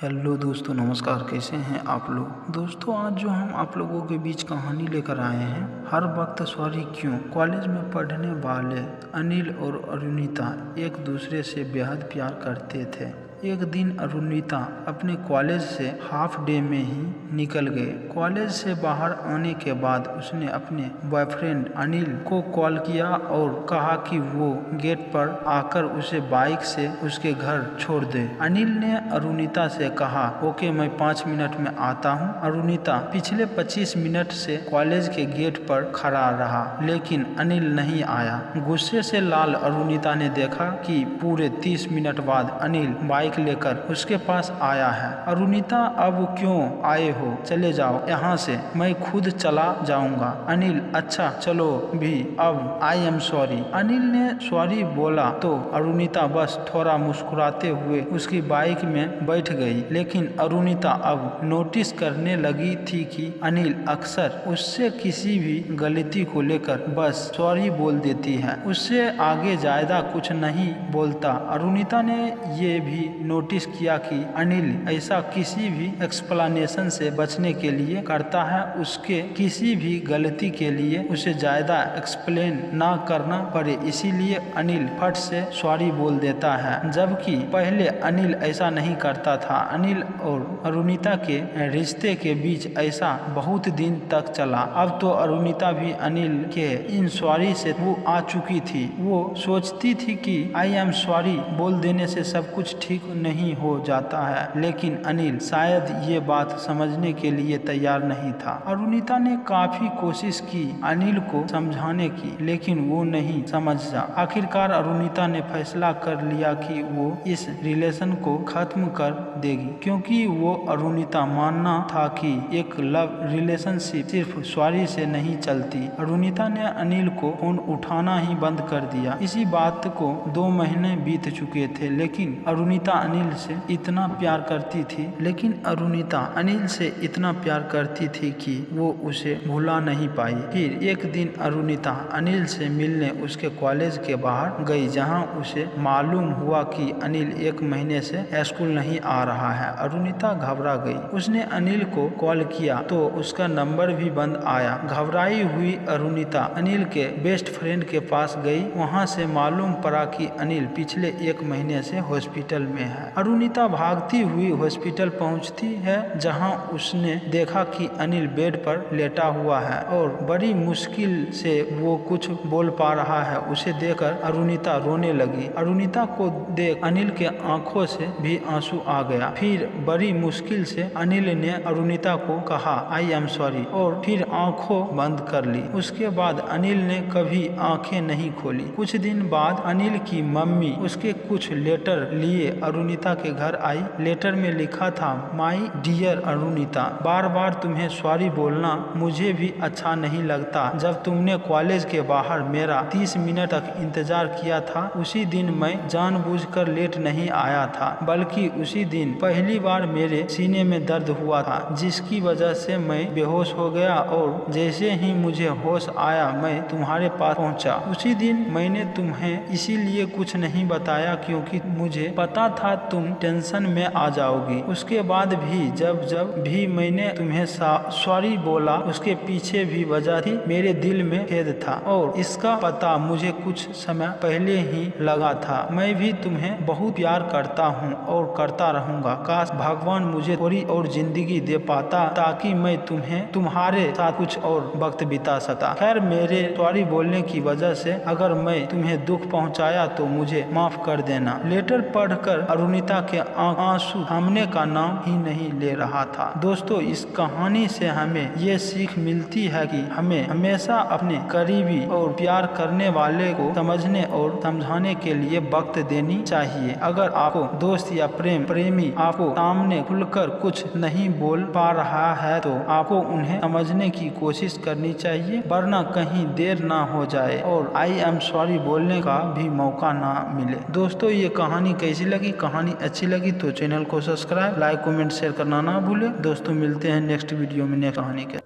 Hello दोस्तों, नमस्कार। कैसे हैं आप लोग। दोस्तों, आज जो हम आप लोगों के बीच कहानी लेकर आए हैं, हर वक्त सॉरी क्यों। कॉलेज में पढ़ने वाले अनिल और अरुणिता एक दूसरे से बेहद प्यार करते थे। एक दिन अरुणिता अपने कॉलेज से हाफ डे में ही निकल गए। कॉलेज से बाहर आने के बाद उसने अपने बॉयफ्रेंड अनिल को कॉल किया और कहा कि वो गेट पर आकर उसे बाइक से उसके घर छोड़ दे। अनिल ने अरुणिता से कहा, ओके, मैं 5 मिनट में आता हूँ। अरुणिता पिछले 25 मिनट से कॉलेज के गेट पर खड़ा रहा, लेकिन अनिल नहीं आया। गुस्से से लाल अरुणिता ने देखा कि पूरे 30 मिनट बाद अनिल बाइक लेकर उसके पास आया है। अरुणिता, अब क्यों आए हो, चले जाओ यहाँ से, मैं खुद चला जाऊंगा। अनिल, अच्छा चलो भी, अब आई एम सॉरी। अनिल ने सॉरी बोला तो अरुणिता बस थोड़ा मुस्कुराते हुए उसकी बाइक में बैठ गई। लेकिन अरुणिता अब नोटिस करने लगी थी कि अनिल अक्सर उससे किसी भी गलती को लेकर बस सॉरी बोल देती है, उससे आगे ज्यादा कुछ नहीं बोलता। अरुणिता ने ये भी नोटिस किया कि अनिल ऐसा किसी भी एक्सप्लेनेशन से बचने के लिए करता है, उसके किसी भी गलती के लिए उसे ज्यादा एक्सप्लेन ना करना पड़े, इसीलिए अनिल फट से सॉरी बोल देता है। जबकि पहले अनिल ऐसा नहीं करता था। अनिल और अरुणिता के रिश्ते के बीच ऐसा बहुत दिन तक चला। अब तो अरुणिता भी अनिल के इन सॉरी से वो आ चुकी थी। वो सोचती थी कि आई एम सॉरी बोल देने से सब कुछ ठीक नहीं हो जाता है, लेकिन अनिल शायद ये बात समझने के लिए तैयार नहीं था। अरुणिता ने काफी कोशिश की अनिल को समझाने की, लेकिन वो नहीं समझा। आखिरकार अरुणिता ने फैसला कर लिया कि वो इस रिलेशन को खत्म कर देगी, क्योंकि वो अरुणिता मानना था कि एक लव रिलेशनशिप सिर्फ सॉरी से नहीं चलती। अरुणिता ने अनिल को फोन उठाना ही बंद कर दिया। इसी बात को 2 महीने बीत चुके थे, लेकिन अरुणिता अनिल से इतना प्यार करती थी कि वो उसे भुला नहीं पाई। फिर एक दिन अरुणिता अनिल से मिलने उसके कॉलेज के बाहर गई, जहां उसे मालूम हुआ कि अनिल 1 महीने से स्कूल नहीं आ रहा है। अरुणिता घबरा गई। उसने अनिल को कॉल किया तो उसका नंबर भी बंद आया। घबराई हुई अरुणिता अनिल के बेस्ट फ्रेंड के पास गई। वहां से मालूम पड़ा कि अनिल पिछले 1 महीने से हॉस्पिटल में है। अरुणिता भागती हुई हॉस्पिटल पहुंचती है, जहां उसने देखा कि अनिल बेड पर लेटा हुआ है और बड़ी मुश्किल से वो कुछ बोल पा रहा है। उसे देखकर अरुणिता रोने लगी। अरुणिता को देख अनिल के आंखों से भी आंसू आ गया। फिर बड़ी मुश्किल से अनिल ने अरुणिता को कहा, आई एम सॉरी, और फिर आंखों बंद कर ली। उसके बाद अनिल ने कभी आंखें नहीं खोली। कुछ दिन बाद अनिल की मम्मी उसके कुछ लेटर लिए अरुणिता के घर आई। लेटर में लिखा था, माई डियर अरुणिता, बार बार तुम्हें सॉरी बोलना मुझे भी अच्छा नहीं लगता। जब तुमने कॉलेज के बाहर मेरा 30 मिनट तक इंतजार किया था, उसी दिन मैं जानबूझकर लेट नहीं आया था, बल्कि उसी दिन पहली बार मेरे सीने में दर्द हुआ था, जिसकी वजह से मैं बेहोश हो गया, और जैसे ही मुझे होश आया मैं तुम्हारे पास पहुंचा। उसी दिन मैंने तुम्हें इसीलिए कुछ नहीं बताया क्योंकि मुझे पता था तुम टेंशन में आ जाओगी। उसके बाद भी जब भी मैंने तुम्हें सॉरी बोला, उसके पीछे भी वजह थी। मेरे दिल में खेद था और इसका पता मुझे कुछ समय पहले ही लगा था। मैं भी तुम्हें बहुत प्यार करता हूँ और करता रहूंगा। काश भगवान मुझे थोड़ी और जिंदगी दे पाता ताकि मैं तुम्हारे साथ कुछ और वक्त बिता सकता। खैर, मेरे सॉरी बोलने की वजह से अगर मैं तुम्हें दुख पहुँचाया तो मुझे माफ कर देना। लेटर पढ़कर अरुणिता के आंसू थमने का नाम ही नहीं ले रहा था। दोस्तों, इस कहानी से हमें ये सीख मिलती है कि हमें हमेशा अपने करीबी और प्यार करने वाले को समझने और समझाने के लिए वक्त देनी चाहिए। अगर आपको दोस्त या प्रेमी आपको सामने खुलकर कुछ नहीं बोल पा रहा है तो आपको उन्हें समझने की कोशिश करनी चाहिए, वरना कहीं देर ना हो जाए और आई एम सॉरी बोलने का भी मौका ना मिले। दोस्तों, ये कहानी कैसी लगी? कहानी अच्छी लगी तो चैनल को सब्सक्राइब, लाइक, कमेंट, शेयर करना ना भूले। दोस्तों, मिलते हैं नेक्स्ट वीडियो में नेक्स्ट कहानी के।